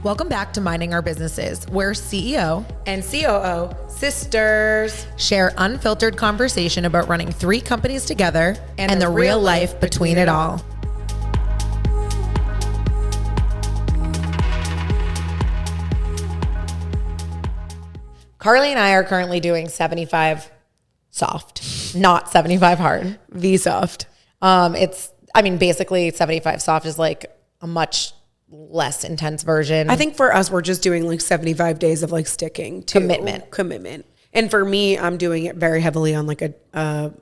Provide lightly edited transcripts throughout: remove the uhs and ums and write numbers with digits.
Welcome back to Minding Our Businesses, where CEO and COO sisters share unfiltered conversation about running 3 companies together and the real life between it all. Carly and I are currently doing 75 soft, not 75 hard. V soft. Basically 75 soft is like a much less intense version. I think for us, we're just doing like 75 days of like sticking to commitment. And for me, I'm doing it very heavily on like a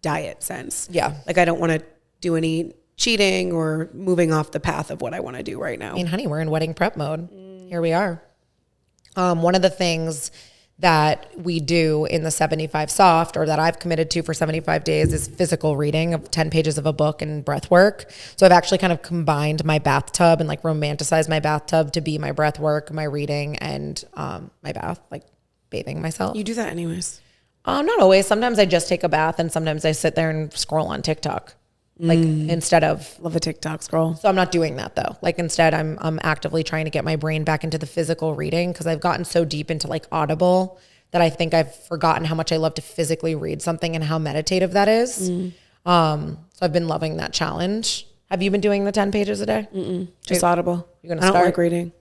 diet sense. Yeah. Like I don't want to do any cheating or moving off the path of what I want to do right now. I mean, honey, we're in wedding prep mode. Here we are. One of the things that we do in the 75 soft, or that I've committed to for 75 days, is physical reading of 10 pages of a book and breath work. So I've actually kind of combined my bathtub and like romanticized my bathtub to be my breath work, my reading, and my bath, like bathing myself. You do that anyways? Not always. Sometimes I just take a bath and sometimes I sit there and scroll on TikTok. Like instead of love a TikTok scroll. So I'm not doing that though. Like instead I'm actively trying to get my brain back into the physical reading, because I've gotten so deep into like Audible that I think I've forgotten how much I love to physically read something and how meditative that is. So I've been loving that challenge. Have you been doing the 10 pages a day? Just Audible. You're gonna I don't start? like reading.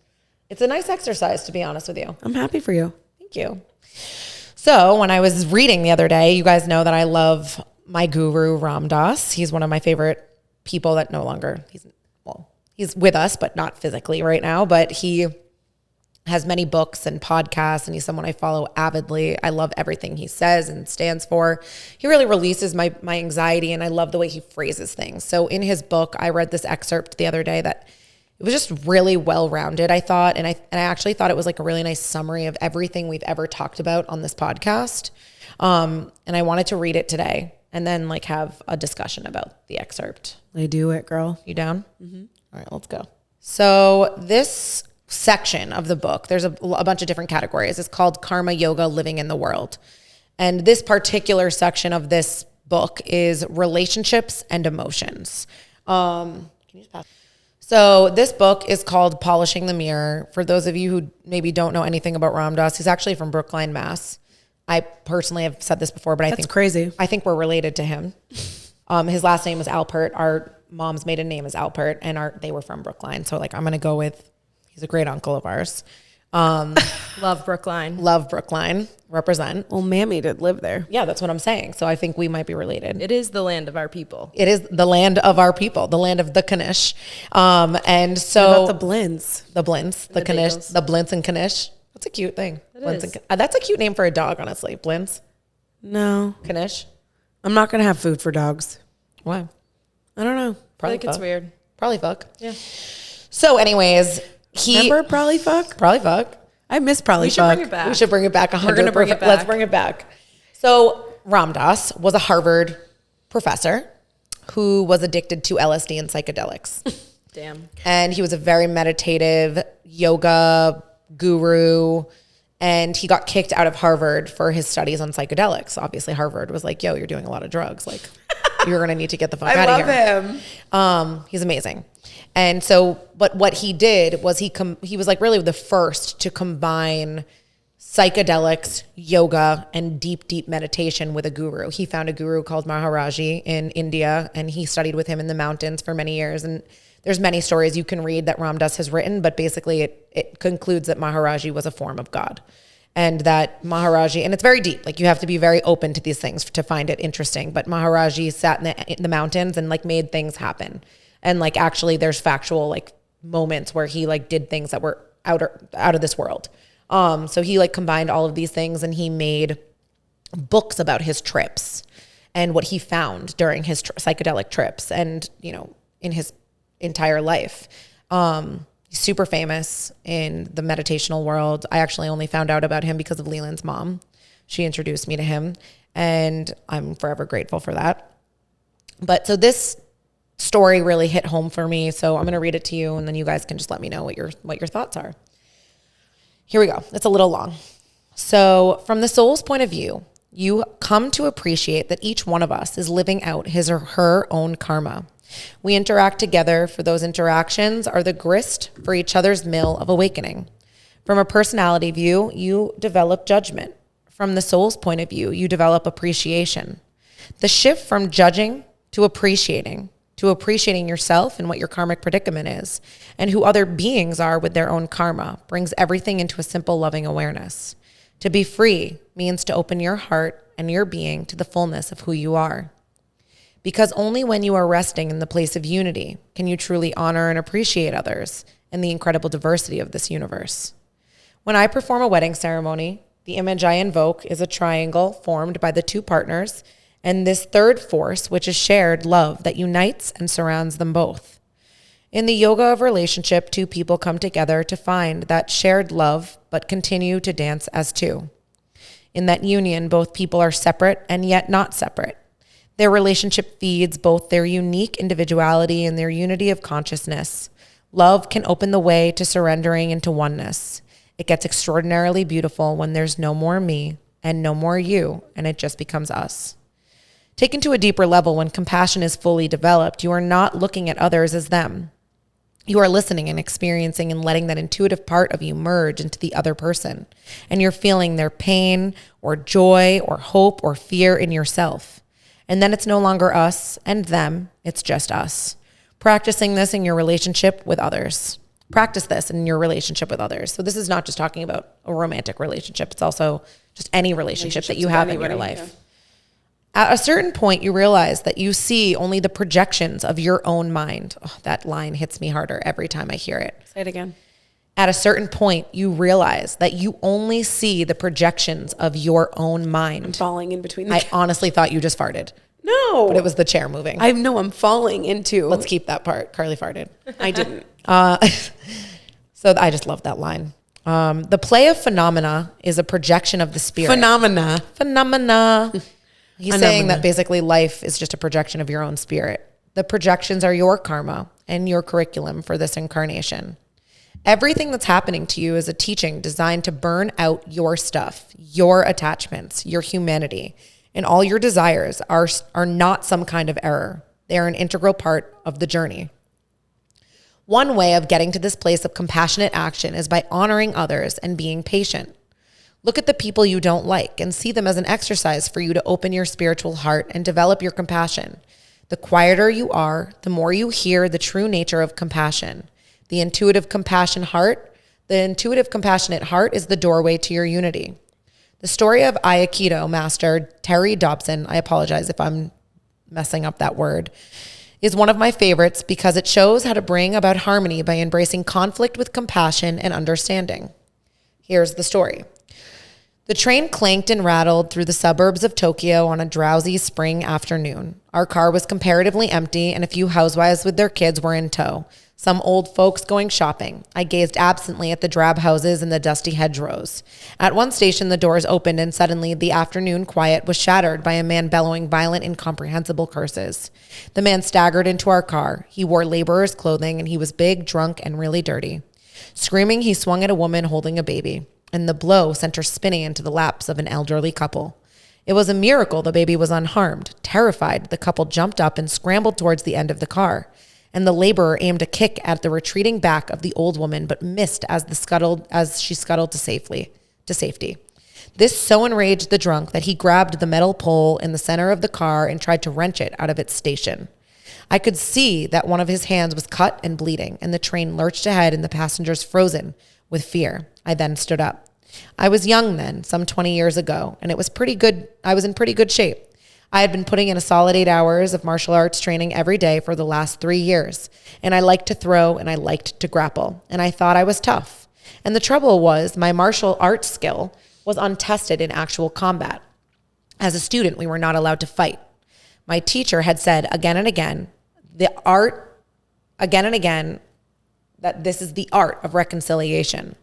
It's a nice exercise, to be honest with you. I'm happy for you. Thank you. So when I was reading the other day, you guys know that I love my guru, Ram Dass. He's one of my favorite people that no longer, he's with us, but not physically right now, but he has many books and podcasts, and he's someone I follow avidly. I love everything he says and stands for. He really releases my anxiety, and I love the way he phrases things. So in his book, I read this excerpt the other day that it was just really well-rounded, I thought. And I actually thought it was like a really nice summary of everything we've ever talked about on this podcast. And I wanted to read it today and then like have a discussion about the excerpt. I do it, girl. You down? Mm-hmm. All right, let's go. So this section of the book, there's a bunch of different categories. It's called Karma Yoga, Living in the World. And this particular section of this book is relationships and emotions. Can you just pass? So this book is called Polishing the Mirror. For those of you who maybe don't know anything about Ram Dass, he's actually from Brookline, Mass. I personally have said this before, but That's crazy. I think we're related to him. His last name is Alpert. Our mom's maiden name is Alpert, and they were from Brookline. So like I'm going to go with, he's a great uncle of ours. Love Brookline. Love Brookline. Represent. Well, Mammy did live there. Yeah, that's what I'm saying. So I think we might be related. It is the land of our people. It is the land of our people, the land of the Kanish. And so What about the Blins? The Blins, the Kanish, Bagels. the Blintz and Kanish. That's a cute thing. It is. That's a cute name for a dog, honestly. Blintz, No, Kanish. I'm not gonna have food for dogs. Why? I don't know. I think it's weird. Probably fuck. Yeah. So anyways, Remember Probably Fuck? Probably fuck. I miss Probably We should Fuck. bring it back. We should bring it back. 100%. We're gonna bring it back. Let's bring it back. So Ram Dass was a Harvard professor who was addicted to LSD and psychedelics. Damn. And he was a very meditative yoga guru. And he got kicked out of Harvard for his studies on psychedelics. Obviously, Harvard was like, yo, you're doing a lot of drugs. Like, you're going to need to get the fuck out of here. I love him. He's amazing. And so, but what he did was he was like really the first to combine psychedelics, yoga, and deep, deep meditation with a guru. He found a guru called Maharaji in India, and he studied with him in the mountains for many years. And there's many stories you can read that Ram Dass has written, but basically it concludes that Maharaji was a form of God. And that Maharaji, and it's very deep, like you have to be very open to these things to find it interesting. But Maharaji sat in the mountains and like made things happen. And like actually there's factual like moments where he like did things that were out of this world. So he like combined all of these things, and he made books about his trips and what he found during his psychedelic trips and, you know, in his entire life. He's super famous in the meditational world. I actually only found out about him because of Leland's mom. She introduced me to him, and I'm forever grateful for that. But so this story really hit home for me. So I'm going to read it to you, and then you guys can just let me know what your thoughts are. Here we go. It's a little long. So from the soul's point of view, you come to appreciate that each one of us is living out his or her own karma. We interact together, for those interactions are the grist for each other's mill of awakening. From a personality view, you develop judgment. From the soul's point of view, you develop appreciation. The shift from judging to appreciating yourself and what your karmic predicament is, and who other beings are with their own karma, brings everything into a simple, loving awareness. To be free means to open your heart and your being to the fullness of who you are. Because only when you are resting in the place of unity can you truly honor and appreciate others and the incredible diversity of this universe. When I perform a wedding ceremony, the image I invoke is a triangle formed by the two partners and this third force, which is shared love that unites and surrounds them both. In the yoga of relationship, two people come together to find that shared love, but continue to dance as two. In that union, both people are separate and yet not separate. Their relationship feeds both their unique individuality and their unity of consciousness. Love can open the way to surrendering into oneness. It gets extraordinarily beautiful when there's no more me and no more you, and it just becomes us. Taken to a deeper level, when compassion is fully developed, you are not looking at others as them. You are listening and experiencing and letting that intuitive part of you merge into the other person. And you're feeling their pain or joy or hope or fear in yourself. And then it's no longer us and them, it's just us. Practicing this in your relationship with others. Practice this in your relationship with others. So this is not just talking about a romantic relationship. It's also just any relationship that you have in your life. Yeah. At a certain point, you realize that you see only the projections of your own mind. Oh, that line hits me harder every time I hear it. Say it again. At a certain point, you realize that you only see the projections of your own mind. I'm falling in between I honestly thought you just farted. No. But it was the chair moving. I'm falling into. Let's keep that part. Carly farted. I didn't. So I just love that line. The play of phenomena is a projection of the spirit. Phenomena. He's saying that basically life is just a projection of your own spirit. The projections are your karma and your curriculum for this incarnation. Everything that's happening to you is a teaching designed to burn out your stuff, your attachments, your humanity, and all your desires are not some kind of error. They are an integral part of the journey. One way of getting to this place of compassionate action is by honoring others and being patient. Look at the people you don't like and see them as an exercise for you to open your spiritual heart and develop your compassion. The quieter you are, the more you hear the true nature of compassion. The intuitive compassionate heart is the doorway to your unity. The story of Aikido master Terry Dobson, I apologize if I'm messing up that word, is one of my favorites because it shows how to bring about harmony by embracing conflict with compassion and understanding. Here's the story. The train clanked and rattled through the suburbs of Tokyo on a drowsy spring afternoon. Our car was comparatively empty and a few housewives with their kids were in tow. Some old folks going shopping. I gazed absently at the drab houses and the dusty hedgerows. At one station, the doors opened and suddenly the afternoon quiet was shattered by a man bellowing violent, incomprehensible curses. The man staggered into our car. He wore laborer's clothing and he was big, drunk, and really dirty. Screaming, he swung at a woman holding a baby, and the blow sent her spinning into the laps of an elderly couple. It was a miracle the baby was unharmed. Terrified, the couple jumped up and scrambled towards the end of the car. And the laborer aimed a kick at the retreating back of the old woman, but missed as she scuttled to safety. This so enraged the drunk that he grabbed the metal pole in the center of the car and tried to wrench it out of its station. I could see that one of his hands was cut and bleeding, and the train lurched ahead and the passengers frozen with fear. I then stood up. I was young then, some 20 years ago, and it was pretty good. I was in pretty good shape. I had been putting in a solid 8 hours of martial arts training every day for the last 3 years. And I liked to throw and I liked to grapple. And I thought I was tough. And the trouble was my martial arts skill was untested in actual combat. As a student, we were not allowed to fight. My teacher had said again and again that this is the art of reconciliation.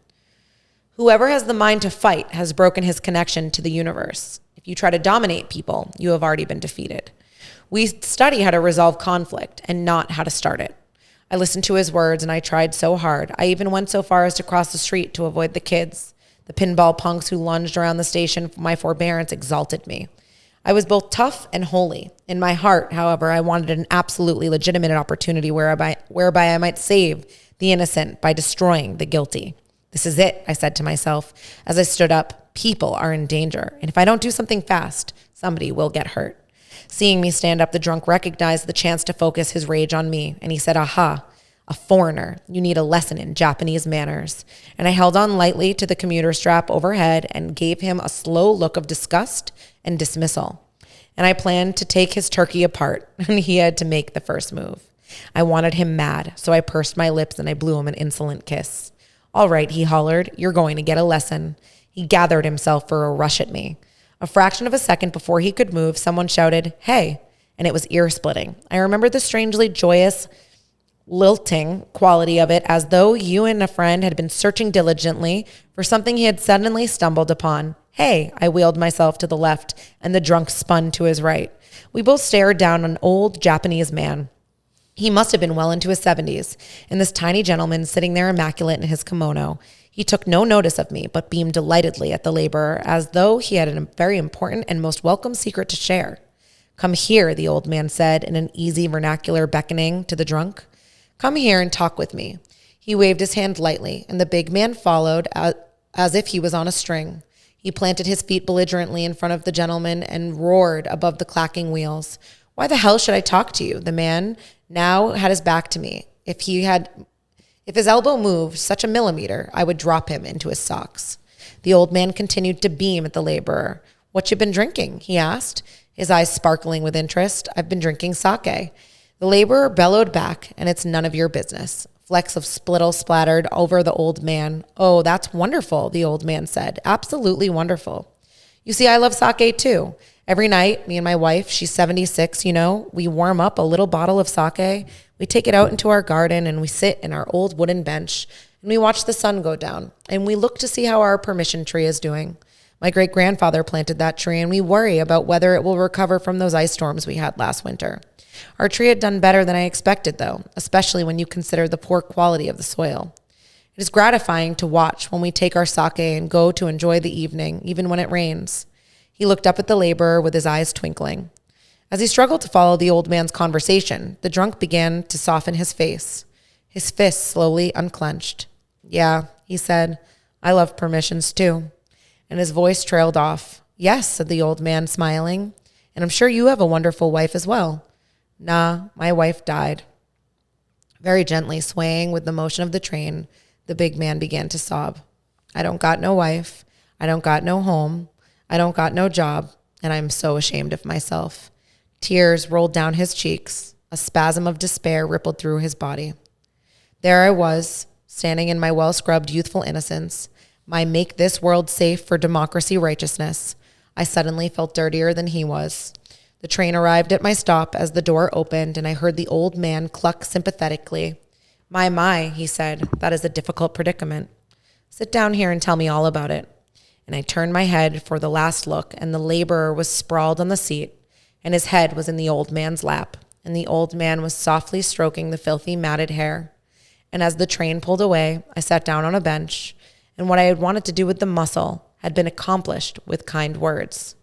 Whoever has the mind to fight has broken his connection to the universe. If you try to dominate people, you have already been defeated. We study how to resolve conflict and not how to start it. I listened to his words and I tried so hard. I even went so far as to cross the street to avoid the kids The pinball punks who lunged around the station for my forbearance exalted me. I was both tough and holy. In my heart, however, I wanted an absolutely legitimate opportunity whereby I might save the innocent by destroying the guilty. This is it, I said to myself as I stood up. People are in danger, and if I don't do something fast, somebody will get hurt. Seeing me stand up, the drunk recognized the chance to focus his rage on me, and he said, "Aha, a foreigner. You need a lesson in Japanese manners." And I held on lightly to the commuter strap overhead and gave him a slow look of disgust and dismissal. And I planned to take his turkey apart, and he had to make the first move. I wanted him mad, so I pursed my lips and I blew him an insolent kiss. "All right," he hollered, "you're going to get a lesson." He gathered himself for a rush at me. A fraction of a second before he could move, someone shouted, "Hey," and it was ear-splitting. I remember the strangely joyous, lilting quality of it, as though you and a friend had been searching diligently for something he had suddenly stumbled upon. "Hey," I wheeled myself to the left, and the drunk spun to his right. We both stared down an old Japanese man. He must have been well into his 70s, and this tiny gentleman sitting there immaculate in his kimono. He took no notice of me, but beamed delightedly at the laborer, as though he had a very important and most welcome secret to share. "Come here," the old man said in an easy vernacular, beckoning to the drunk. "Come here and talk with me." He waved his hand lightly, and the big man followed as if he was on a string. He planted his feet belligerently in front of the gentleman and roared above the clacking wheels. "Why the hell should I talk to you?" The man now had his back to me. If his elbow moved such a millimeter, I would drop him into his socks. The old man continued to beam at the laborer. "What you been drinking?" he asked, his eyes sparkling with interest. "I've been drinking sake." The laborer bellowed back, "And it's none of your business." Flecks of spittle splattered over the old man. "Oh, that's wonderful," the old man said. "Absolutely wonderful. You see, I love sake too. Every night, me and my wife, she's 76, we warm up a little bottle of sake. We take it out into our garden and we sit in our old wooden bench and we watch the sun go down and we look to see how our permission tree is doing. My great-grandfather planted that tree and we worry about whether it will recover from those ice storms we had last winter. Our tree had done better than I expected, though, especially when you consider the poor quality of the soil. It is gratifying to watch when we take our sake and go to enjoy the evening, even when it rains." He looked up at the laborer with his eyes twinkling. As he struggled to follow the old man's conversation, the drunk began to soften his face. His fists slowly unclenched. "Yeah," he said, "I love permissions too." And his voice trailed off. "Yes," said the old man, smiling, "and I'm sure you have a wonderful wife as well." "Nah, my wife died." Very gently, swaying with the motion of the train, the big man began to sob. "I don't got no wife. I don't got no home. I don't got no job, and I'm so ashamed of myself." Tears rolled down his cheeks. A spasm of despair rippled through his body. There I was, standing in my well-scrubbed youthful innocence, my make this world safe for democracy righteousness. I suddenly felt dirtier than he was. The train arrived at my stop as the door opened, and I heard the old man cluck sympathetically. My, he said, "that is a difficult predicament. Sit down here and tell me all about it." And I turned my head for the last look, and the laborer was sprawled on the seat, and his head was in the old man's lap, and the old man was softly stroking the filthy matted hair. And as the train pulled away, I sat down on a bench, and what I had wanted to do with the muscle had been accomplished with kind words.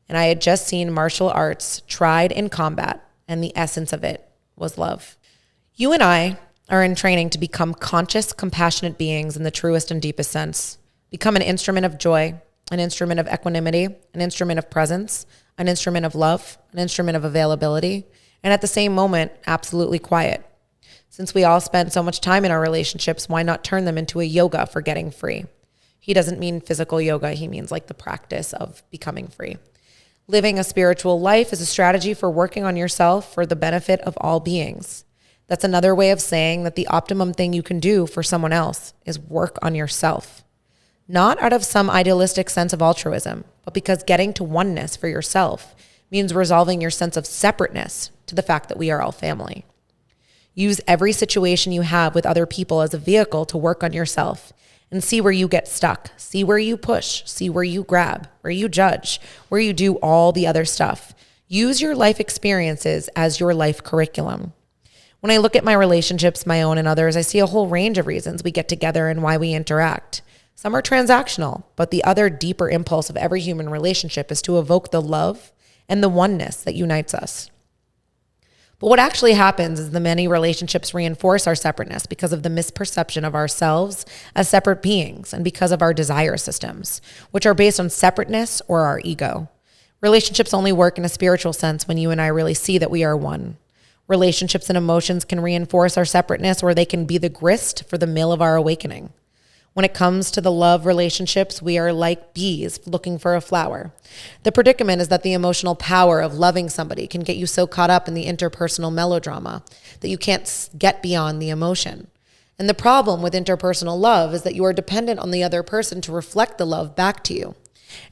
And I had just seen martial arts tried in combat, and the essence of it was love. You and I are in training to become conscious, compassionate beings in the truest and deepest sense. Become an instrument of joy, an instrument of equanimity, an instrument of presence, an instrument of love, an instrument of availability, and at the same moment, absolutely quiet. Since we all spend so much time in our relationships, why not turn them into a yoga for getting free? He doesn't mean physical yoga. He means like the practice of becoming free. Living a spiritual life is a strategy for working on yourself for the benefit of all beings. That's another way of saying that the optimum thing you can do for someone else is work on yourself. Not out of some idealistic sense of altruism, but because getting to oneness for yourself means resolving your sense of separateness to the fact that we are all family. Use every situation you have with other people as a vehicle to work on yourself and see where you get stuck, see where you push, see where you grab, where you judge, where you do all the other stuff. Use your life experiences as your life curriculum. When I look at my relationships, my own and others, I see a whole range of reasons we get together and why we interact. Some are transactional, but the other deeper impulse of every human relationship is to evoke the love and the oneness that unites us. But what actually happens is the many relationships reinforce our separateness because of the misperception of ourselves as separate beings and because of our desire systems, which are based on separateness or our ego. Relationships only work in a spiritual sense when you and I really see that we are one. Relationships and emotions can reinforce our separateness, or they can be the grist for the mill of our awakening. When it comes to the love relationships, we are like bees looking for a flower. The predicament is that the emotional power of loving somebody can get you so caught up in the interpersonal melodrama that you can't get beyond the emotion. And the problem with interpersonal love is that you are dependent on the other person to reflect the love back to you.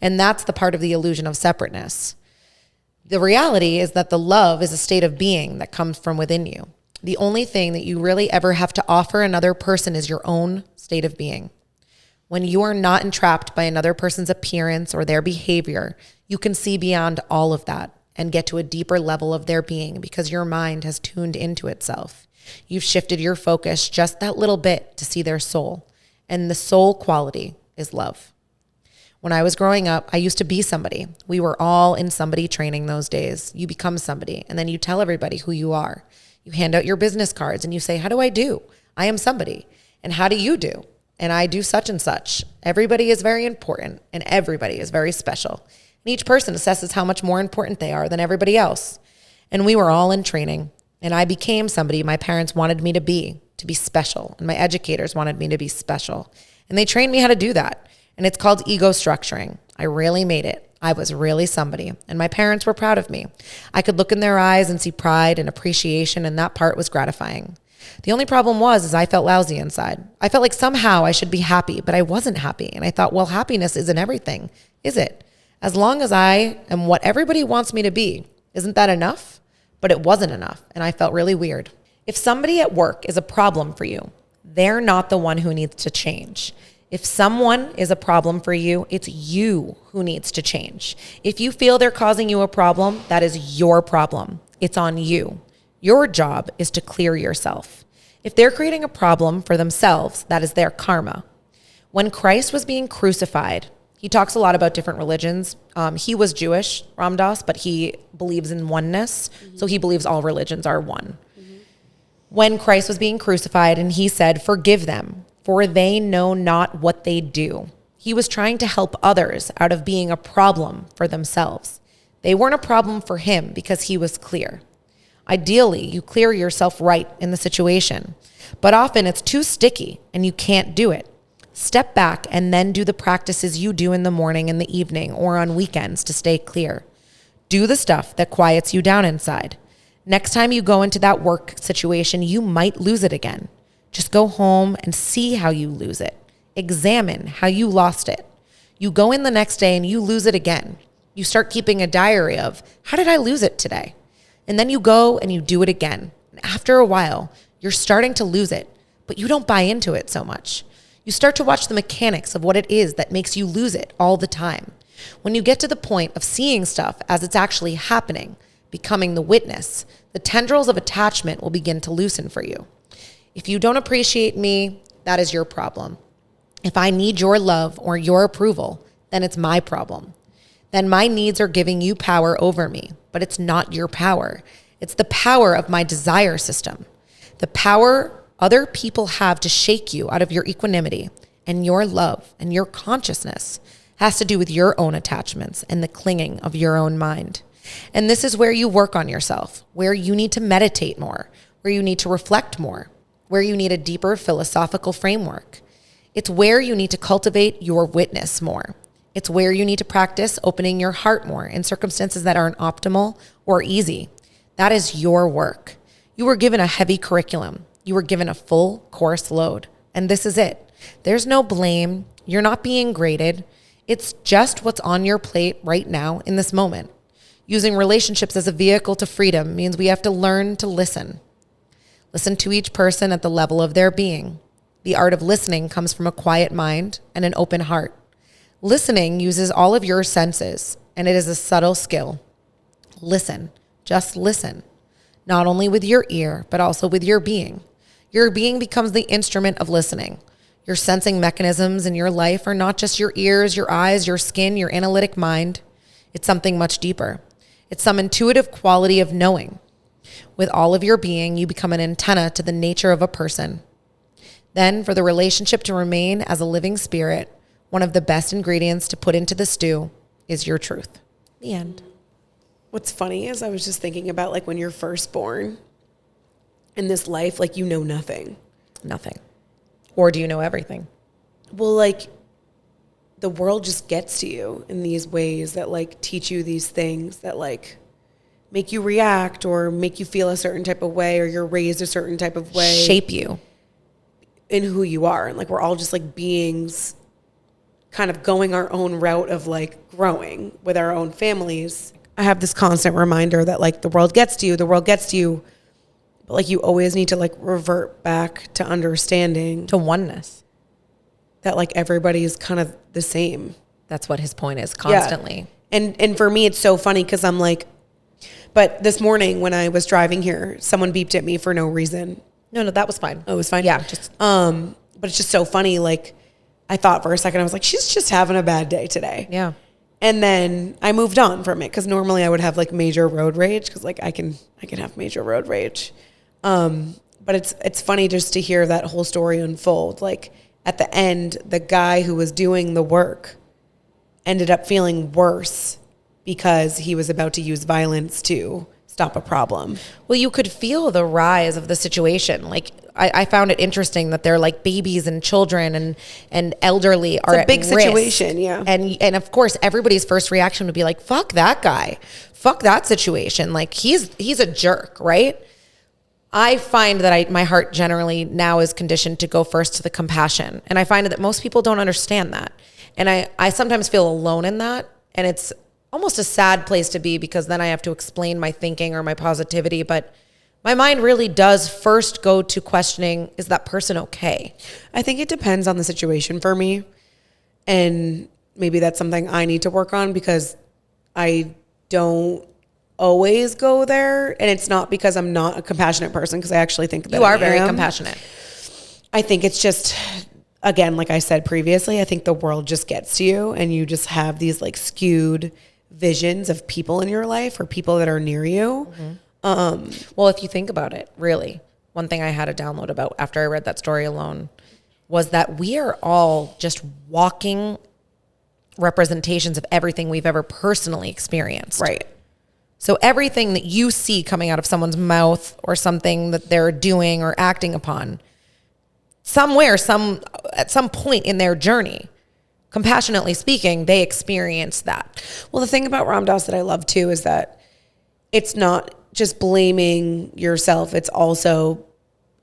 And that's the part of the illusion of separateness. The reality is that the love is a state of being that comes from within you. The only thing that you really ever have to offer another person is your own state of being. When you are not entrapped by another person's appearance or their behavior, you can see beyond all of that and get to a deeper level of their being because your mind has tuned into itself. You've shifted your focus just that little bit to see their soul, and the soul quality is love. When I was growing up, I used to be somebody. We were all in somebody training those days. You become somebody, and then you tell everybody who you are. You hand out your business cards and you say, how do I do? I am somebody. And how do you do? And I do such and such. Everybody is very important and everybody is very special. And each person assesses how much more important they are than everybody else. And we were all in training, and I became somebody my parents wanted me to be special. And my educators wanted me to be special. And they trained me how to do that. And it's called ego structuring. I really made it. I was really somebody, and my parents were proud of me. I could look in their eyes and see pride and appreciation, and that part was gratifying. The only problem was I felt lousy inside. I felt like somehow I should be happy, but I wasn't happy. And I thought, well, happiness isn't everything, is it? As long as I am what everybody wants me to be, isn't that enough? But it wasn't enough, and I felt really weird. If somebody at work is a problem for you, they're not the one who needs to change. If someone is a problem for you, it's you who needs to change. If you feel they're causing you a problem, that is your problem. It's on you. Your job is to clear yourself. If they're creating a problem for themselves, that is their karma. When Christ was being crucified, he talks a lot about different religions. He was Jewish, Ram Dass, but he believes in oneness. Mm-hmm. So he believes all religions are one. Mm-hmm. When Christ was being crucified and he said, forgive them, for they know not what they do. He was trying to help others out of being a problem for themselves. They weren't a problem for him because he was clear. Ideally, you clear yourself right in the situation, but often it's too sticky and you can't do it. Step back and then do the practices you do in the morning and the evening or on weekends to stay clear. Do the stuff that quiets you down inside. Next time you go into that work situation, you might lose it again. Just go home and see how you lose it. Examine how you lost it. You go in the next day and you lose it again. You start keeping a diary of, how did I lose it today? And then you go and you do it again. And after a while, you're starting to lose it, but you don't buy into it so much. You start to watch the mechanics of what it is that makes you lose it all the time. When you get to the point of seeing stuff as it's actually happening, becoming the witness, the tendrils of attachment will begin to loosen for you. If you don't appreciate me, that is your problem. If I need your love or your approval, then it's my problem. Then my needs are giving you power over me, but it's not your power. It's the power of my desire system. The power other people have to shake you out of your equanimity and your love and your consciousness has to do with your own attachments and the clinging of your own mind. And this is where you work on yourself, where you need to meditate more, where you need to reflect more, where you need a deeper philosophical framework. It's where you need to cultivate your witness more. It's where you need to practice opening your heart more in circumstances that aren't optimal or easy. That is your work. You were given a heavy curriculum. You were given a full course load. And this is it. There's no blame. You're not being graded. It's just what's on your plate right now in this moment. Using relationships as a vehicle to freedom means we have to learn to listen. Listen to each person at the level of their being. The art of listening comes from a quiet mind and an open heart. Listening uses all of your senses, and it is a subtle skill. Listen, just listen, not only with your ear, but also with your being. Your being becomes the instrument of listening. Your sensing mechanisms in your life are not just your ears, your eyes, your skin, your analytic mind. It's something much deeper. It's some intuitive quality of knowing. With all of your being, you become an antenna to the nature of a person. Then, for the relationship to remain as a living spirit, one of the best ingredients to put into the stew is your truth. The end. What's funny is I was just thinking about like when you're first born in this life, like you know nothing. Nothing. Or do you know everything? Well, like the world just gets to you in these ways that like teach you these things that like make you react or make you feel a certain type of way, or you're raised a certain type of way. Shape you. In who you are. And like we're all just like beings kind of going our own route of like growing with our own families. I have this constant reminder that like the world gets to you, but like you always need to like revert back to understanding, To oneness. that like everybody is kind of the same. That's what his point is constantly. Yeah. And for me, it's so funny because I'm like, but this morning when I was driving here, someone beeped at me for no reason. No, that was fine. Oh, it was fine? Yeah. But it's just so funny. Like I thought for a second, I was like, she's just having a bad day today. Yeah. And then I moved on from it because normally I would have like major road rage because like I can have major road rage. But it's funny just to hear that whole story unfold. Like at the end, the guy who was doing the work ended up feeling worse because he was about to use violence to stop a problem. Well, you could feel the rise of the situation. Like I found it interesting that they're like babies and children and elderly are a big at risk. situation, yeah. And of course, everybody's first reaction would be like, "Fuck that guy, fuck that situation." Like he's a jerk, right? I find that my heart generally now is conditioned to go first to the compassion, and I find that most people don't understand that, and I sometimes feel alone in that, and it's almost a sad place to be because then I have to explain my thinking or my positivity, but my mind really does first go to questioning, is that person okay? I think it depends on the situation for me. And maybe that's something I need to work on because I don't always go there. And it's not because I'm not a compassionate person, because I actually think that You are I very am. compassionate. I think it's just, again, like I said previously, I think the world just gets to you and you just have these like skewed visions of people in your life or people that are near you. Well, if you think about it, really, one thing I had a download about after I read that story alone was that we are all just walking representations of everything we've ever personally experienced. Right. So everything that you see coming out of someone's mouth or something that they're doing or acting upon, somewhere, at some point in their journey, compassionately speaking, they experience that. Well, the thing about Ram Dass that I love too is that it's not just blaming yourself. It's also,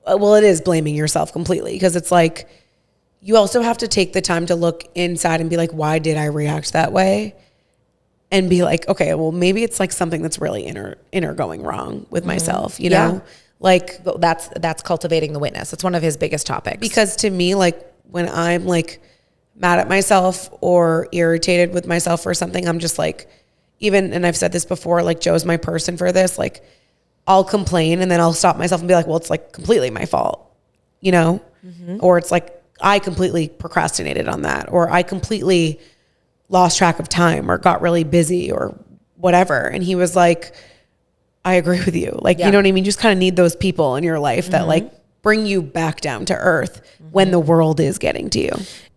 well, it is blaming yourself completely, because it's like you also have to take the time to look inside and be like, why did I react that way? And be like, okay, well, maybe it's like something that's really inner going wrong with myself, you know? Like That's cultivating the witness. It's one of his biggest topics. because to me, like when I'm like mad at myself or irritated with myself for something, I'm just like, even, and I've said this before, like Joe's my person for this, like I'll complain and then I'll stop myself and be like, well, it's like completely my fault, you know? Or it's like, I completely procrastinated on that, or I completely lost track of time or got really busy or whatever. And he was like, I agree with you. Like, you know what I mean? You just kind of need those people in your life that like bring you back down to earth when the world is getting to you.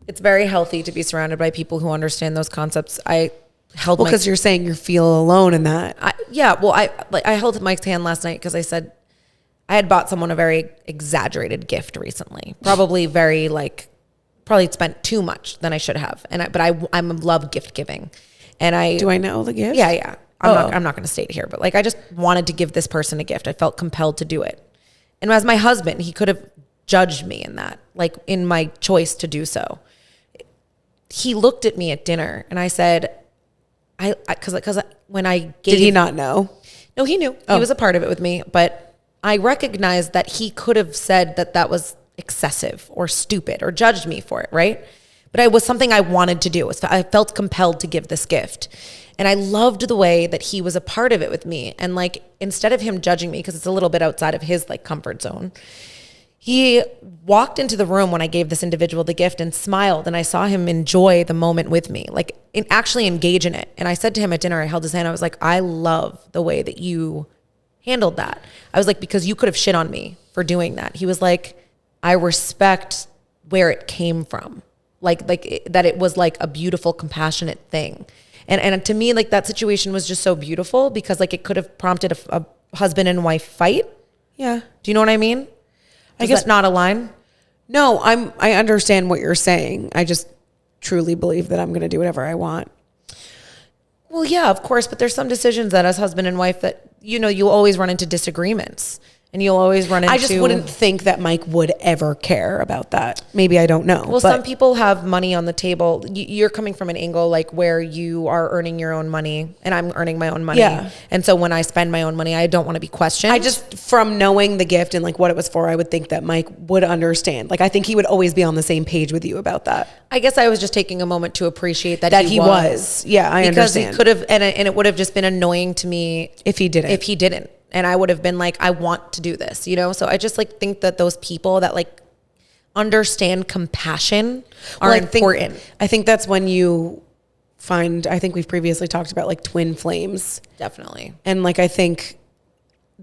It's very healthy to be surrounded by people who understand those concepts. I held because you're saying you feel alone in that. I held Mike's hand last night because I said I had bought someone a very exaggerated gift recently. Probably spent too much than I should have. But I love gift giving. And Do I know the gift? Yeah. I'm not going to state it here, but like I just wanted to give this person a gift. I felt compelled to do it. And as my husband, he could have judged me in that, like in my choice to do so. He looked at me at dinner and I said, because when I gave... Did he not know? No, he knew. He was a part of it with me, but I recognized that he could have said that was excessive or stupid or judged me for it, right? But it was something I wanted to do. I felt compelled to give this gift. And I loved the way that he was a part of it with me. And like, instead of him judging me, because it's a little bit outside of his like comfort zone, He walked into the room when I gave this individual the gift and smiled, and I saw him enjoy the moment with me, like actually engage in it. And I said to him at dinner, I held his hand, I was like, I love the way that you handled that. I was like, because you could have shit on me for doing that. He was like, I respect where it came from. Like that it was like a beautiful, compassionate thing. And to me, like that situation was just so beautiful because like it could have prompted a husband and wife fight. Yeah. Do you know what I mean? I guess not align. No, I understand what you're saying. I just truly believe that I'm going to do whatever I want. Well, yeah, of course. But there's some decisions that as husband and wife that, you know, you'll always run into disagreements. And you'll always run into... I just wouldn't think that Mike would ever care about that. Maybe I don't know. Well, some people have money on the table. You're coming from an angle like where you are earning your own money and I'm earning my own money. Yeah. And so when I spend my own money, I don't want to be questioned. I just, from knowing the gift and like what it was for, I would think that Mike would understand. Like, I think he would always be on the same page with you about that. I guess I was just taking a moment to appreciate that he was. Yeah, I because understand. He could have, and it would have just been annoying to me if he didn't. And I would have been like, I want to do this, you know? So I just like think that those people that like understand compassion are important. I think that's when you find, I think we've previously talked about like twin flames. Definitely. And like, I think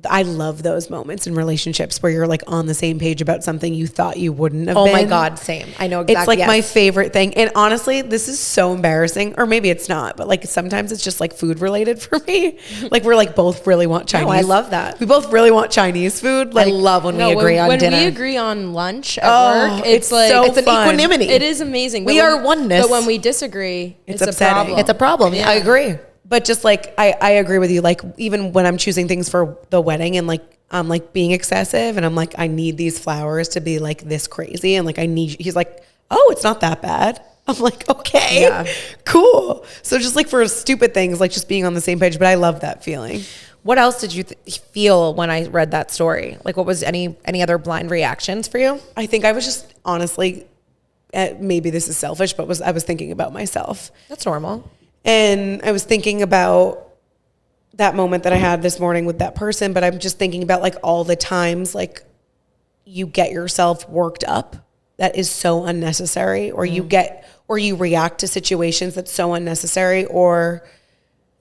I love those moments in relationships where you're like on the same page about something you thought you wouldn't have been. Oh my God, same. I know exactly. It's like my favorite thing. And honestly, this is so embarrassing, or maybe it's not, but like sometimes it's just like food related for me. Like we're like both really want Chinese. No, I love that. We both really want Chinese food. Like, I love when we agree on dinner. When we agree on lunch at work, it's like so it's fun. an equanimity. It is amazing. We are oneness. But when we disagree, it's a upsetting. problem. It's a problem. Yeah. I agree. But just like, I agree with you. Like even when I'm choosing things for the wedding and like, I'm like being excessive and I'm like, I need these flowers to be like this crazy. And like, he's like, oh, it's not that bad. I'm like, okay, Yeah. Cool. So just like for stupid things, like just being on the same page, but I love that feeling. What else did you feel when I read that story? Like what was any other blind reactions for you? I think I was just honestly, maybe this is selfish, but I was thinking about myself. That's normal. And I was thinking about that moment that I had this morning with that person, but I'm just thinking about like all the times like you get yourself worked up that is so unnecessary, or you react to situations that's so unnecessary, or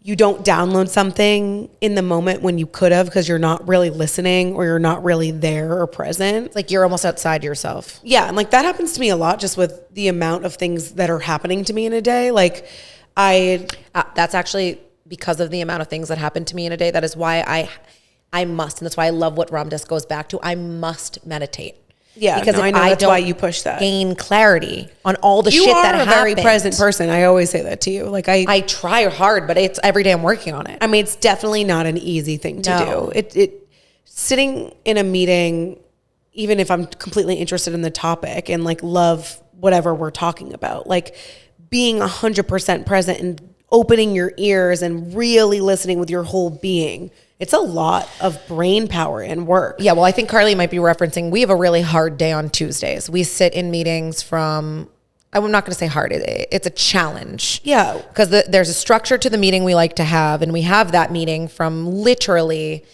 you don't download something in the moment when you could have because you're not really listening or you're not really there or present. It's like you're almost outside yourself. Yeah, and like that happens to me a lot just with the amount of things that are happening to me in a day. Like that's actually because of the amount of things that happen to me in a day. That is why I must, and that's why I love what Ram Dass goes back to. I must meditate. Yeah, because I know that's why you push that. Gain clarity on all the you shit that happened. You are a very present person. I always say that to you. Like I try hard, but it's every day I'm working on it. I mean, it's definitely not an easy thing to do. It sitting in a meeting, even if I'm completely interested in the topic and like love whatever we're talking about, like being 100% present and opening your ears and really listening with your whole being. It's a lot of brain power and work. Yeah, well, I think Carly might be referencing, we have a really hard day on Tuesdays. We sit in meetings from, I'm not going to say hard, it's a challenge. Yeah. Because there's a structure to the meeting we like to have, and we have that meeting from literally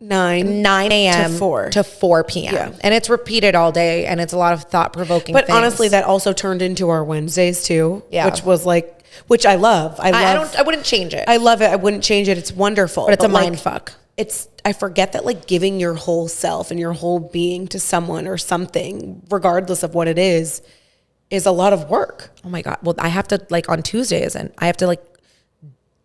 9 a.m. to 4 p.m. Yeah. And it's repeated all day, and it's a lot of thought-provoking But things. honestly, that also turned into our Wednesdays too, Yeah. which was like, which I love. I wouldn't change it. I love it. I wouldn't change it. It's wonderful. But it's a like, mind fuck. I forget that like giving your whole self and your whole being to someone or something, regardless of what it is a lot of work. Oh my God. Well, I have to like on Tuesdays, and I have to like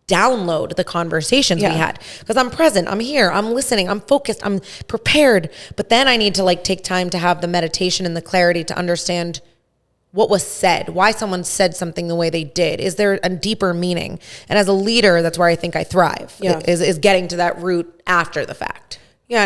download the conversations we had, because I'm present, I'm here, I'm listening, I'm focused, I'm prepared. But then I need to like take time to have the meditation and the clarity to understand what was said, why someone said something the way they did. Is there a deeper meaning? And as a leader, that's where I think I thrive, is getting to that root after the fact. Yeah.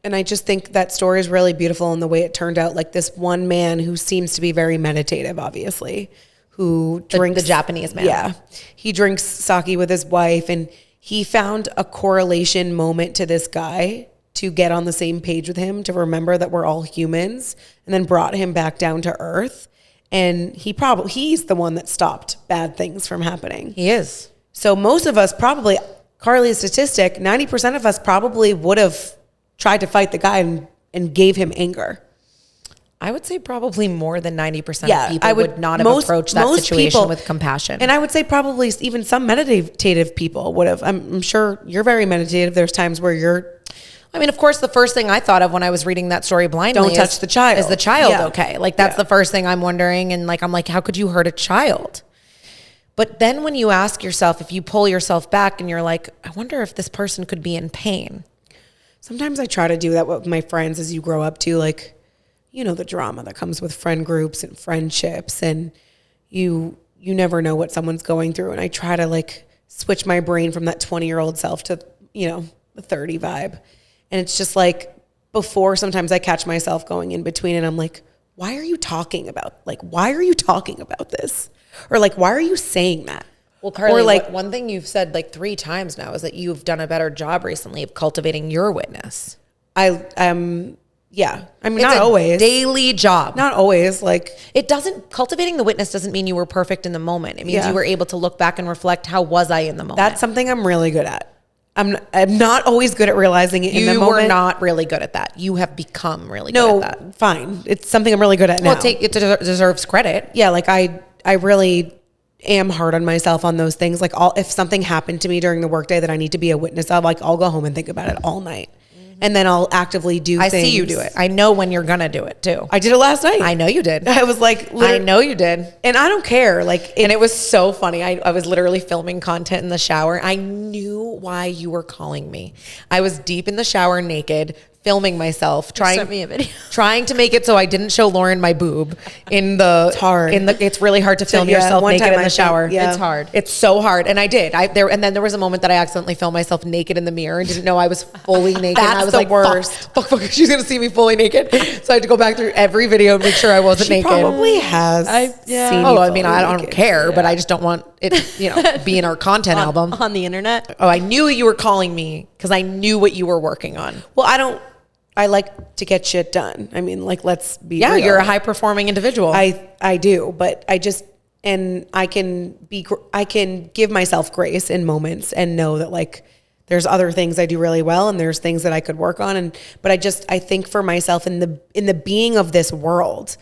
And I just think that story is really beautiful in the way it turned out. Like this one man who seems to be very meditative, obviously, who drinks the Japanese man. Yeah. He drinks sake with his wife, and he found a correlation moment to this guy to get on the same page with him, to remember that we're all humans, and then brought him back down to earth. And he's the one that stopped bad things from happening. He is. So most of us probably, Carly's statistic, 90% of us probably would have tried to fight the guy and gave him anger. I would say probably more than 90% Yeah, of people I would not have approached that situation people- with compassion. And I would say probably even some meditative people would have. I'm sure you're very meditative. There's times where you're, I mean, of course, the first thing I thought of when I was reading that story blindly Don't touch the child. Is the child Yeah. okay? Like, that's Yeah. the first thing I'm wondering. And like, I'm like, how could you hurt a child? But then when you ask yourself, if you pull yourself back and you're like, I wonder if this person could be in pain. sometimes I try to do that with my friends as you grow up too. Like, you know, the drama that comes with friend groups and friendships, and you never know what someone's going through. And I try to like switch my brain from that 20-year-old self to, you know, the 30 vibe. And it's just like, before sometimes I catch myself going in between and I'm like, why are you talking about this? Or like, why are you saying that? Well, Carly, or like, one thing you've said like 3 times now is that you've done a better job recently of cultivating your witness. yeah. I mean, It's not a always. daily job. Not always. Like, Cultivating the witness doesn't mean you were perfect in the moment. It means Yeah. you were able to look back and reflect, how was I in the moment? that's something I'm really good at. I'm not always good at realizing it in the You moment. were not really good at that. You have become really good at that. Fine. It's something I'm really good at now. Well, it deserves credit. Yeah, like I really am hard on myself on those things. Like, if something happened to me during the workday that I need to be a witness of, like I'll go home and think about it all night. And then I'll actively do I things. see you do it. I know when you're gonna do it too. I did it last night. I know you did. I was like, I know you did. and I don't care. Like, And it was so funny. I was literally filming content in the shower. I knew why you were calling me. I was deep in the shower naked, filming myself, sent me a video. trying to make it so I didn't show Lauren my boob in the. It's hard. It's really hard to film yeah, yourself one naked time in I the filmed- shower. yeah. It's hard. It's so hard, and I did. And then there was a moment that I accidentally filmed myself naked in the mirror and didn't know I was fully naked. And I That's was the like, worst. Fuck, she's gonna see me fully naked. So I had to go back through every video and make sure I wasn't she naked. probably has. yeah. seen Oh, you I mean, fully I don't naked. care, but I just don't want it, be in our content album. on the internet. Oh, I knew you were calling me because I knew what you were working on. Well, I like to get shit done. I mean, like, let's be Yeah, real. you're a high performing individual. I do, but I can give myself grace in moments and know that like there's other things I do really well and there's things that I could work on. But I think for myself in the being of this world,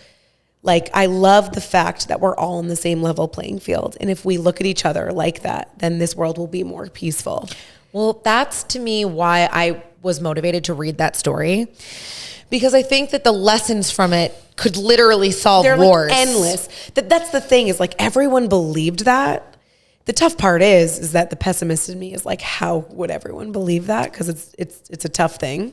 like I love the fact that we're all on the same level playing field. And if we look at each other like that, then this world will be more peaceful. Well, that's to me why I was motivated to read that story, because I think that the lessons from it could literally solve They're wars. like endless. That's the thing, is like everyone believed that. The tough part is that the pessimist in me is like, how would everyone believe that? Because it's a tough thing.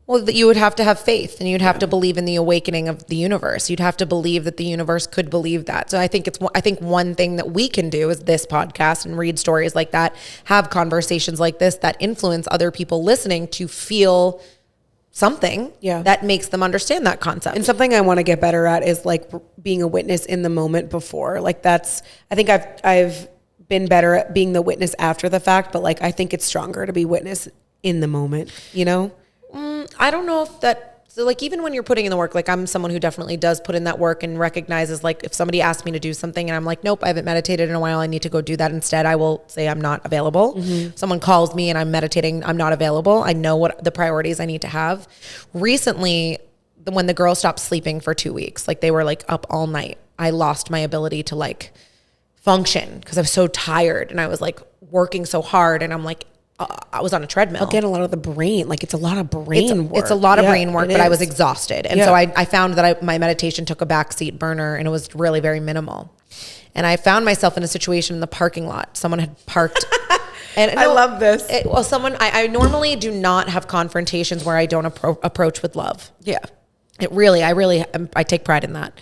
Well, that you would have to have faith, and you'd have to believe in the awakening of the universe. You'd have to believe that the universe could believe that. So I think one thing that we can do is this podcast and read stories like that, have conversations like this that influence other people listening to feel something that makes them understand that concept. And something I want to get better at is like being a witness in the moment before. Like I think I've been better at being the witness after the fact, but like I think it's stronger to be witness in the moment, you know? I don't know if that, so like even when you're putting in the work, like I'm someone who definitely does put in that work and recognizes like if somebody asks me to do something and I'm like, nope, I haven't meditated in a while, I need to go do that instead, I will say I'm not available. If someone calls me and I'm meditating, I'm not available. I know what the priorities I need to have. Recently, when the girls stopped sleeping for 2 weeks, like they were like up all night, I lost my ability to like function because I was so tired and I was like working so hard, and I'm like, I was on a treadmill. Again, a lot of the brain, like it's a lot of brain work. It's a lot of Yeah, brain work, it but I was is. exhausted. And so I found that my meditation took a backseat burner, and it was really very minimal. And I found myself in a situation in the parking lot. Someone had parked. And I love this. I normally do not have confrontations where I don't approach with love. Yeah. I take pride in that.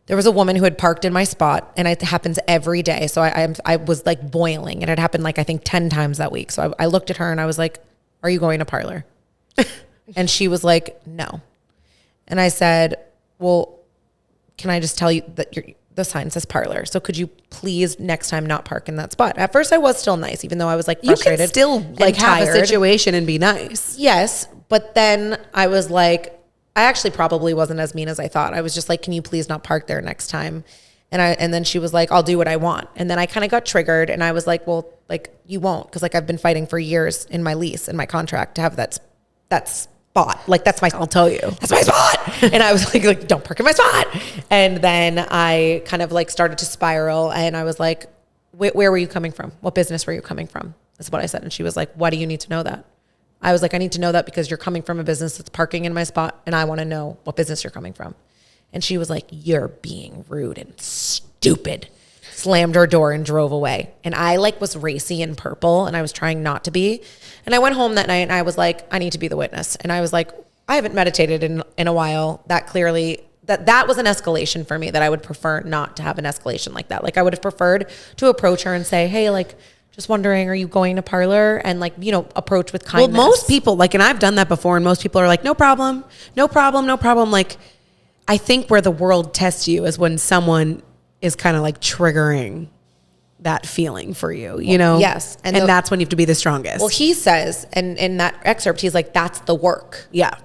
There was a woman who had parked in my spot, and it happens every day. So I was like boiling, and it happened like I think 10 times that week. So I looked at her and I was like, "Are you going to parlor?" And she was like, "No." And I said, "Well, can I just tell you that the sign says parlor? So could you please next time not park in that spot?" At first I was still nice, even though I was like frustrated. You can still like have a tired. situation and be nice. Yes, but then I was like, I actually probably wasn't as mean as I thought. I was just like, "Can you please not park there next time?" And then she was like, "I'll do what I want." And then I kind of got triggered, and I was like, "Well, like you won't," because like I've been fighting for years in my lease, in my contract, to have that spot. Like I'll tell you. that's my spot. And I was like, don't park in my spot. And then I kind of like started to spiral, and I was like, where were you coming from? What business were you coming from? That's what I said. And she was like, why do you need to know that? I was like, I need to know that because you're coming from a business that's parking in my spot, and I want to know what business you're coming from. And she was like, you're being rude and stupid. Slammed her door and drove away. And I like was racy and purple, and I was trying not to be. And I went home that night, and I was like, I need to be the witness. And I was like, I haven't meditated in a while. That clearly, that was an escalation for me, that I would prefer not to have an escalation like that. Like I would have preferred to approach her and say, hey, like, just wondering, are you going to parlor? And like, you know, approach with kindness. Well, most people, like, and I've done that before, and most people are like, no problem, no problem, no problem. Like, I think where the world tests you is when someone is kind of like triggering that feeling for you, you know? Yes. And that's when you have to be the strongest. Well, he says, and in that excerpt, he's like, that's the work. Yeah.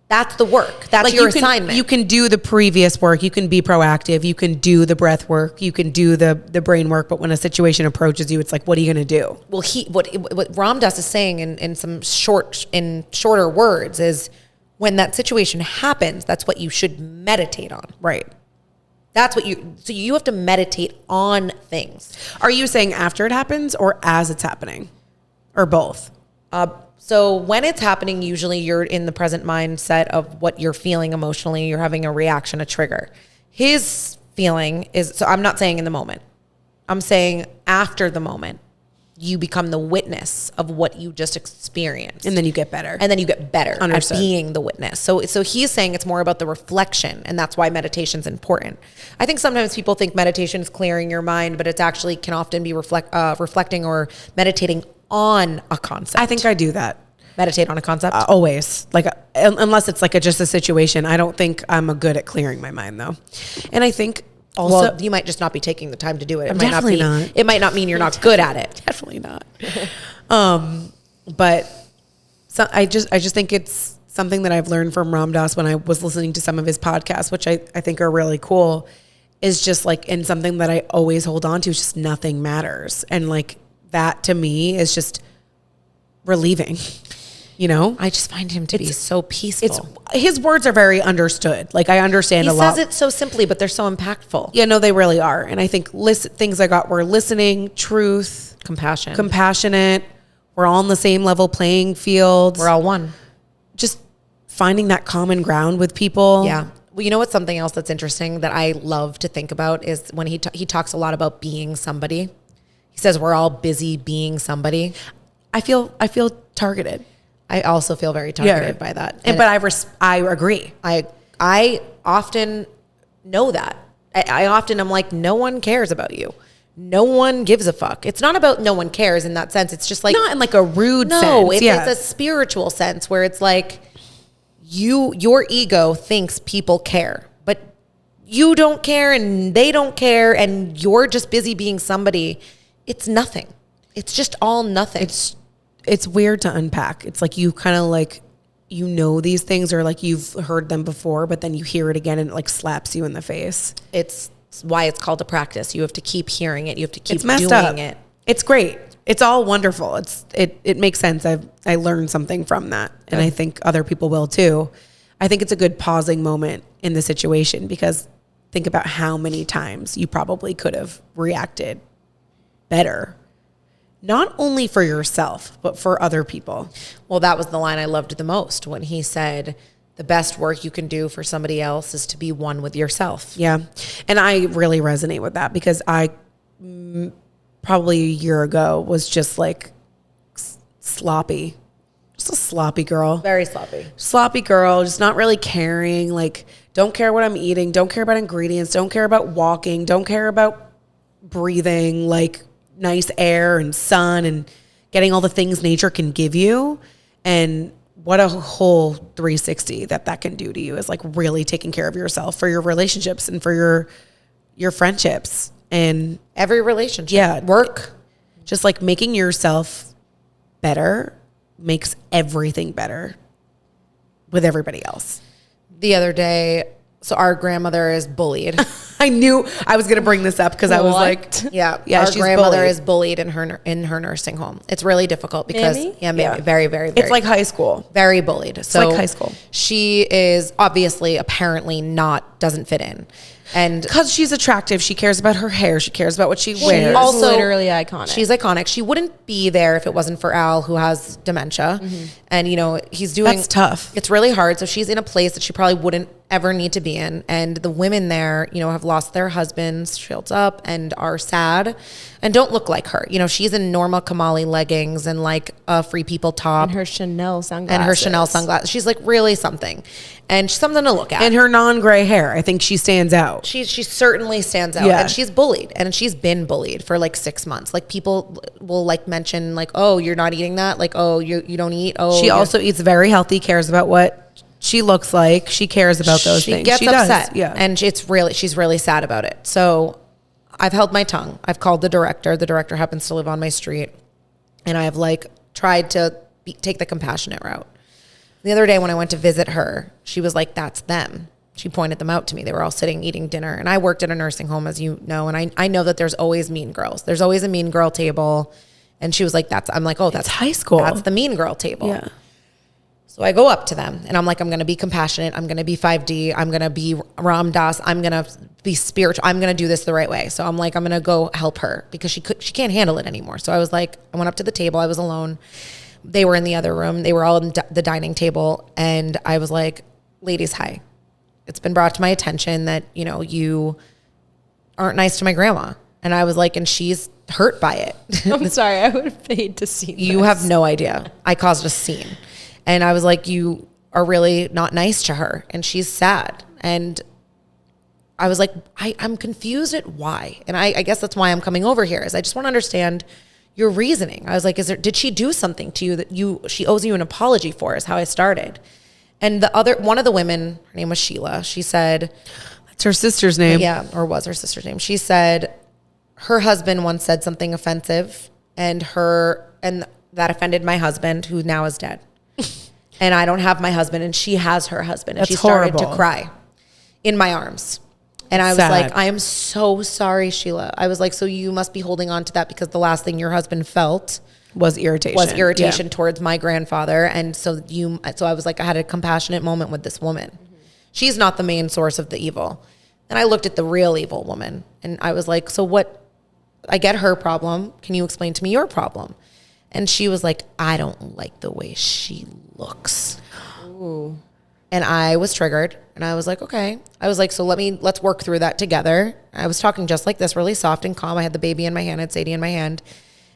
That's the work. That's Like your you can, assignment. You can do the previous work. You can be proactive. You can do the breath work. You can do the brain work. But when a situation approaches you, it's like, what are you going to do? Well, what Ram Dass is saying in shorter words is, when that situation happens, that's what you should meditate on. Right. So you have to meditate on things. Are you saying after it happens or as it's happening, or both? So when it's happening, usually you're in the present mindset of what you're feeling emotionally. You're having a reaction, a trigger. His feeling is, so I'm not saying in the moment. I'm saying after the moment, you become the witness of what you just experienced. And then you get better. And then you get better Understood. at being the witness. So he's saying it's more about the reflection, and that's why meditation's important. I think sometimes people think meditation is clearing your mind, but it's actually can often be reflecting or meditating on a concept. I think I do that. Meditate on a concept? Always. Like, unless it's like just a situation. I don't think I'm good at clearing my mind, though. And I think also, well, you might just not be taking the time to do it. Not. It might not mean you're not good at it. Definitely not. But so I just think it's something that I've learned from Ram Dass when I was listening to some of his podcasts, which I think are really cool, is just like, in something that I always hold on to, is just nothing matters. And like, that to me is just relieving. You know, I just find him to be so peaceful. His words are very understood. Like, I understand a lot. He says it so simply, but they're so impactful. Yeah, no, they really are. And I think things I got were listening, truth, compassionate. We're all on the same level playing field. We're all one. Just finding that common ground with people. Yeah. Well, you know what's something else that's interesting that I love to think about is when he talks a lot about being somebody. He says we're all busy being somebody. I feel targeted. I also feel very targeted by that. But I agree. I often know that. I often am like, no one cares about you. No one gives a fuck. It's not about no one cares in that sense. It's just like, not in like a rude sense. No, it's a spiritual sense where it's like your ego thinks people care, but you don't care and they don't care and you're just busy being somebody. It's nothing. It's just all nothing. It's weird to unpack. It's like you kind of like, you know, these things, or like you've heard them before, but then you hear it again and it like slaps you in the face. It's why it's called a practice. You have to keep hearing it. You have to keep doing it. It's great. It's all wonderful. It makes sense. I learned something from that. And I think other people will too. I think it's a good pausing moment in the situation, because think about how many times you probably could have reacted better. Not only for yourself, but for other people. Well, that was the line I loved the most when he said, the best work you can do for somebody else is to be one with yourself. Yeah. And I really resonate with that, because I probably a year ago was just like sloppy. Just a sloppy girl. Very sloppy. Sloppy girl, just not really caring. Like, don't care what I'm eating. Don't care about ingredients. Don't care about walking. Don't care about breathing. Like, nice air and sun and getting all the things nature can give you. And what a whole 360 that can do to you is like really taking care of yourself for your relationships and for your friendships and every relationship. Yeah. Work. Just like making yourself better makes everything better with everybody else. The other day, so our grandmother is bullied I knew I was going to bring this up because I was like, Yeah, yeah, our she's grandmother bullied. is bullied in her nursing home. It's really difficult because Mammy? Mammy, Yeah. very, very, very. It's like high school. very bullied. So like high school. She is obviously apparently doesn't fit in. And Because she's attractive. She cares about her hair. She cares about what she She wears. is Also- literally iconic. she's iconic. She wouldn't be there if it wasn't for Al, who has dementia. And, he's doing... That's tough. It's really hard. So she's in a place that she probably wouldn't ever need to be in. And the women there, have lost their husbands, shields up, and are sad and don't look like her. She's in Norma Kamali leggings and like a Free People top. and her Chanel sunglasses. And her Chanel sunglasses. She's like really something. And she's something to look at. And her non-gray hair. I think she stands out. She certainly stands out. Yeah. And she's bullied. And she's been bullied for like 6 months. Like people will like mention like, oh, you're not eating that. Like, oh, you don't eat. Oh, She also eats very healthy, cares about what she looks like. She cares about those she things. gets she upset. does. Yeah. And she's really sad about it. So I've held my tongue. I've called the director. The director happens to live on my street. And I've like tried to take the compassionate route. The other day when I went to visit her, she was like, that's them. She pointed them out to me. They were all sitting eating dinner. And I worked at a nursing home, as you know. And I know that there's always mean girls. There's always a mean girl table. And she was like, I'm like, oh, that's high school. That's the mean girl table. Yeah. So I go up to them and I'm like, I'm going to be compassionate. I'm going to be 5D. I'm going to be Ram Dass. I'm going to be spiritual. I'm going to do this the right way. So I'm like, I'm going to go help her because she can't handle it anymore. So I was like, I went up to the table. I was alone. They were in the other room. They were all in the dining table. And I was like, ladies, hi. It's been brought to my attention that, you aren't nice to my grandma. And I was like, and she's hurt by it. I'm sorry, I would have paid to see You this. have no idea. I caused a scene. And I was like, you are really not nice to her. And she's sad. And I was like, I'm confused at why. And I guess that's why I'm coming over here is I just want to understand your reasoning. I was like, did she do something to you that she owes you an apology for is how I started. And one of the women, her name was Sheila. She said, That's her sister's name. yeah, or was her sister's name. She said her husband once said something offensive and that offended my husband who now is dead. And I don't have my husband and she has her husband. And That's she started horrible. to cry in my arms. And I was Sad. like, I am so sorry, Sheila. I was like, so you must be holding on to that because the last thing your husband felt Was irritation. Yeah. towards my grandfather. And so I was like, I had a compassionate moment with this woman. Mm-hmm. She's not the main source of the evil. And I looked at the real evil woman and I was like, so what? I get her problem. Can you explain to me your problem? And she was like, I don't like the way she looks. Ooh. And I was triggered and I was like, okay. I was like, so let's work through that together. I was talking just like this, really soft and calm. I had the baby in my hand, I had Sadie in my hand.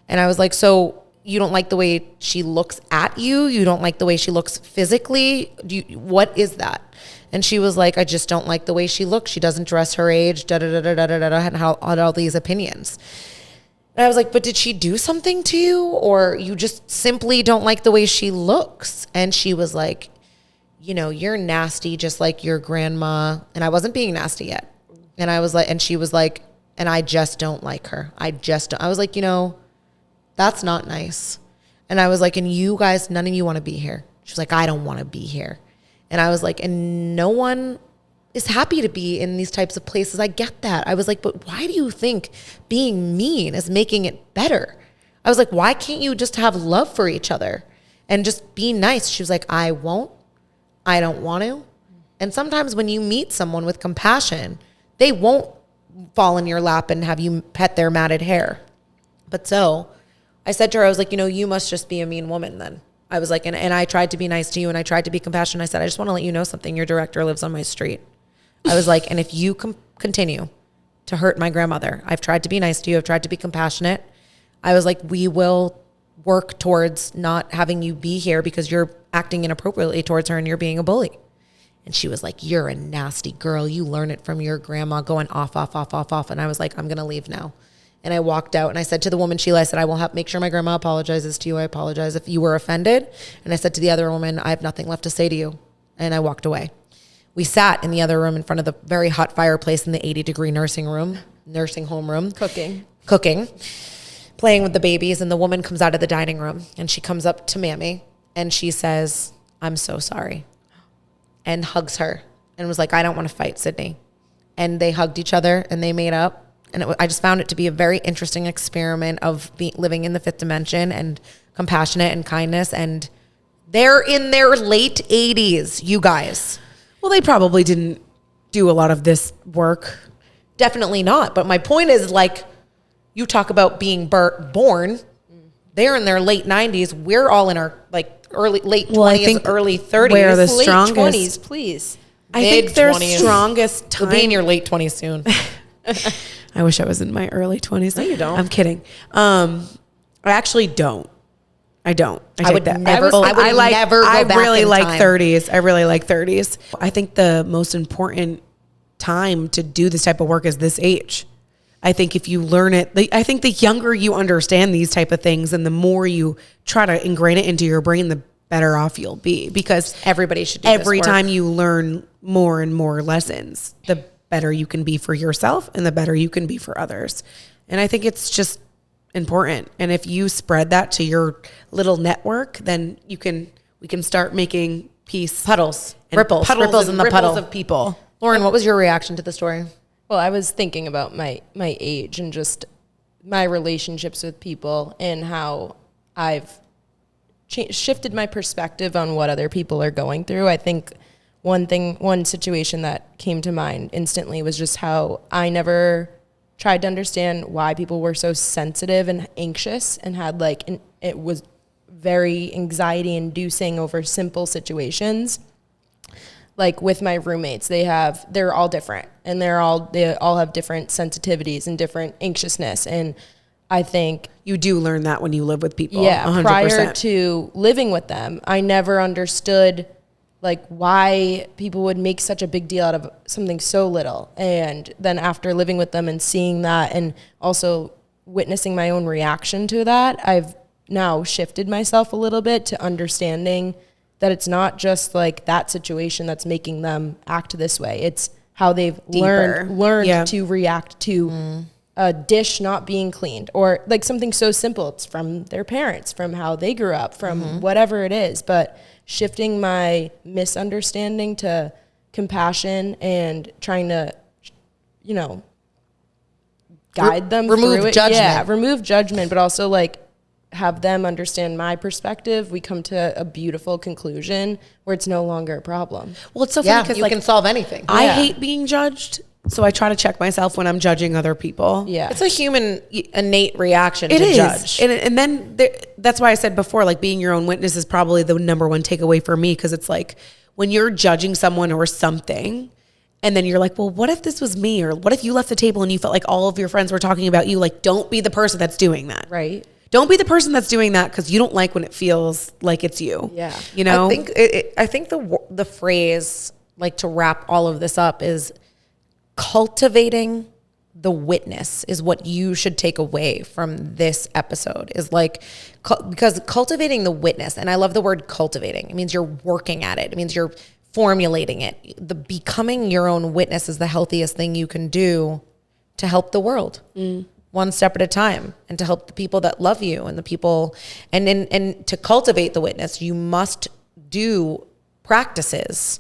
And I was like, so you don't like the way she looks at you? You don't like the way she looks physically? What is that? And she was like, I just don't like the way she looks. She doesn't dress her age, and had all these opinions. And I was like, but did she do something to you? Or you just simply don't like the way she looks? And she was like, you're nasty just like your grandma. And I wasn't being nasty yet. And I was like, and she was like, and I just don't like her. I was like, that's not nice. And I was like, and you guys, none of you want to be here. She was like, I don't want to be here. And I was like, and no one is happy to be in these types of places. I get that. I was like, but why do you think being mean is making it better? I was like, why can't you just have love for each other and just be nice? She was like, I won't. I don't want to. And sometimes when you meet someone with compassion, they won't fall in your lap and have you pet their matted hair. But so I said to her, I was like, you must just be a mean woman then. I was like, and I tried to be nice to you and I tried to be compassionate. I said, I just want to let you know something. Your director lives on my street. I was like, and if you continue to hurt my grandmother, I've tried to be nice to you. I've tried to be compassionate. I was like, we will work towards not having you be here because you're acting inappropriately towards her and you're being a bully. And she was like, you're a nasty girl. You learn it from your grandma going off. And I was like, I'm going to leave now. And I walked out and I said to the woman, Sheila, I said, I will make sure my grandma apologizes to you. I apologize if you were offended. And I said to the other woman, I have nothing left to say to you. And I walked away. We sat in the other room in front of the very hot fireplace in the 80-degree nursing home room. Cooking, playing with the babies. And the woman comes out of the dining room and she comes up to Mammy and she says, I'm so sorry. And hugs her and was like, I don't want to fight, Sydney. and they hugged each other and they made up. And I just found it to be a very interesting experiment of living in the fifth dimension and compassionate and kindness. And they're in their late 80s, you guys. Well, they probably didn't do a lot of this work. Definitely not. But my point is, like, you talk about being born. They're in their late 90s. We're all in our late 20s, early 30s. Where the Late strongest 20s, please. I think their Mid-20s. strongest time. You'll be in your late 20s soon. I wish I was in my early 20s. No, you don't. I'm kidding. I actually don't. I don't. I would never go back really in like time. 30s. I really like 30s. I think the most important time to do this type of work is this age. I think if you learn it, I think the younger you understand these type of things and the more you try to ingrain it into your brain, the better off you'll be, because Everybody should do every this work. time you learn more and more lessons, the better you can be for yourself and the better you can be for others. And I think it's just important. And if you spread that to your little network, then we can start making peace. Puddles. And Ripples in the ripples puddle. of people. Lauren, what was your reaction to the story? Well, I was thinking about my age and just my relationships with people and how I've shifted my perspective on what other people are going through. I think one situation that came to mind instantly was just how I never tried to understand why people were so sensitive and anxious and had it was very anxiety inducing over simple situations. Like with my roommates, they're all different and they all have different sensitivities and different anxiousness. And I think You do learn that when you live with people. yeah, 100%. prior to living with them, I never understood why people would make such a big deal out of something so little. And then after living with them and seeing that and also witnessing my own reaction to that, I've now shifted myself a little bit to understanding that it's not just that situation that's making them act this way. It's how they've learned Yeah. to react to a dish not being cleaned, or something so simple. It's from their parents, from how they grew up, from whatever it is. But shifting my misunderstanding to compassion and trying to, guide them remove through it. judgment. Yeah, remove judgment, but also have them understand my perspective. We come to a beautiful conclusion where it's no longer a problem. Well, it's so funny Yeah, because you can solve anything. I Yeah. hate being judged. So I try to check myself when I'm judging other people. Yeah. It's a human innate reaction It to is. judge. And then that's why I said before, being your own witness is probably the number one takeaway for me. Cause it's when you're judging someone or something, and then you're like, well, what if this was me? Or what if you left the table and you felt like all of your friends were talking about you? Don't be the person that's doing that. Right. Don't be the person that's doing that because you don't like when it feels like it's you. Yeah. You know? I think the phrase, to wrap all of this up, is cultivating the witness is what you should take away from this episode, is because cultivating the witness, and I love the word cultivating. It means you're working at it. It means you're formulating it. The becoming your own witness is the healthiest thing you can do to help the world. One step at a time, and to help the people that love you and the people, and to cultivate the witness, you must do practices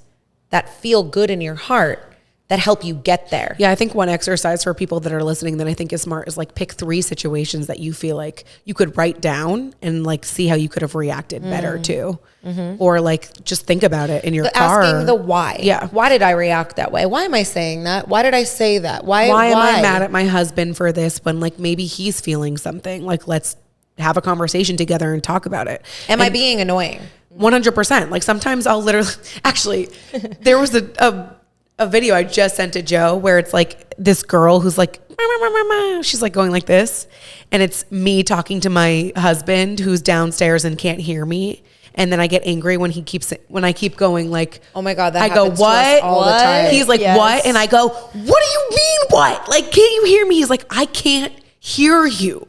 that feel good in your heart that help you get there. Yeah, I think one exercise for people that are listening that I think is smart is pick 3 situations that you feel like you could write down and see how you could have reacted better to. Or just think about it in your car. Asking the why. Yeah. Why did I react that way? Why am I saying that? Why did I say that? Why am I mad at my husband for this when maybe he's feeling something? Let's have a conversation together and talk about it. Am I being annoying? 100%. Sometimes I'll literally, actually, there was a video I just sent to Joe where it's this girl who's she's going like this, and it's me talking to my husband who's downstairs and can't hear me. And then I get angry when I keep going Oh my God, that I go, happens to us what? all the time. He's like, Yes. what? And I go, what do you mean what? Can't you hear me? He's like, I can't hear you.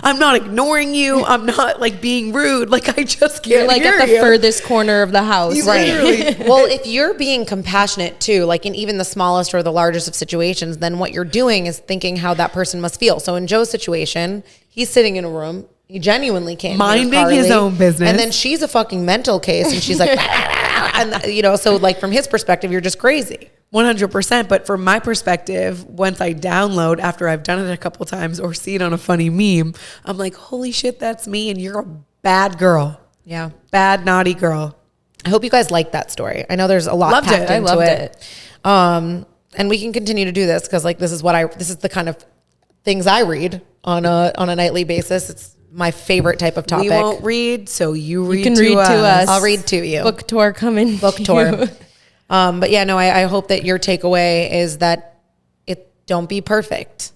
I'm not ignoring you. I'm not being rude. I just can't You're hear at the you. furthest corner of the house. Right. Well, if you're being compassionate too, in even the smallest or the largest of situations, then what you're doing is thinking how that person must feel. So in Joe's situation, he's sitting in a room. He genuinely can't Minding hear Carly, his own business. and then she's a fucking mental case, and she's and so from his perspective, you're just crazy. 100%. But from my perspective, once I download after I've done it a couple times or see it on a funny meme, I'm like, holy shit, that's me. And you're a bad girl. Yeah. Bad, naughty girl. I hope you guys liked that story. I know there's a lot Loved packed it. I into loved it. And we can continue to do this because like this is the kind of things I read on a nightly basis. It's my favorite type of topic. We won't read, so you read, can to, read us. to us. I'll read to you. Book tour coming. Book tour. But yeah, no, I hope that your takeaway is that don't be perfect.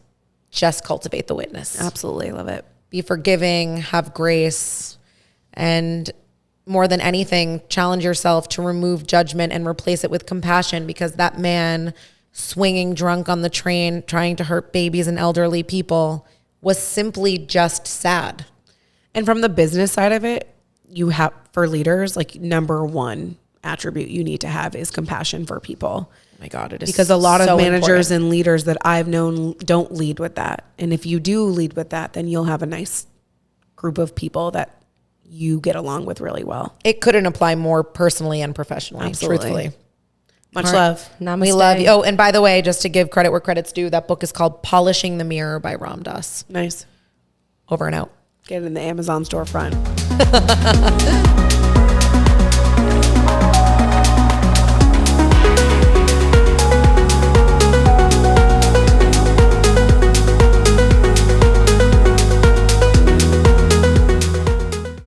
Just cultivate the witness. Absolutely love it. Be forgiving, have grace, and more than anything, challenge yourself to remove judgment and replace it with compassion, because that man swinging drunk on the train, trying to hurt babies and elderly people was simply just sad. And from the business side of it, you have, for leaders, like number one attribute you need to have is compassion for people. Oh my God, it is Because a lot so of managers important. and leaders that I've known don't lead with that. And if you do lead with that, then you'll have a nice group of people that you get along with really well. It couldn't apply more personally and professionally, Absolutely. truthfully. Much All right. love. Namaste. We love you. Oh, and by the way, just to give credit where credit's due, that book is called Polishing the Mirror by Ram Dass. Nice. Over and out. Get it in the Amazon storefront.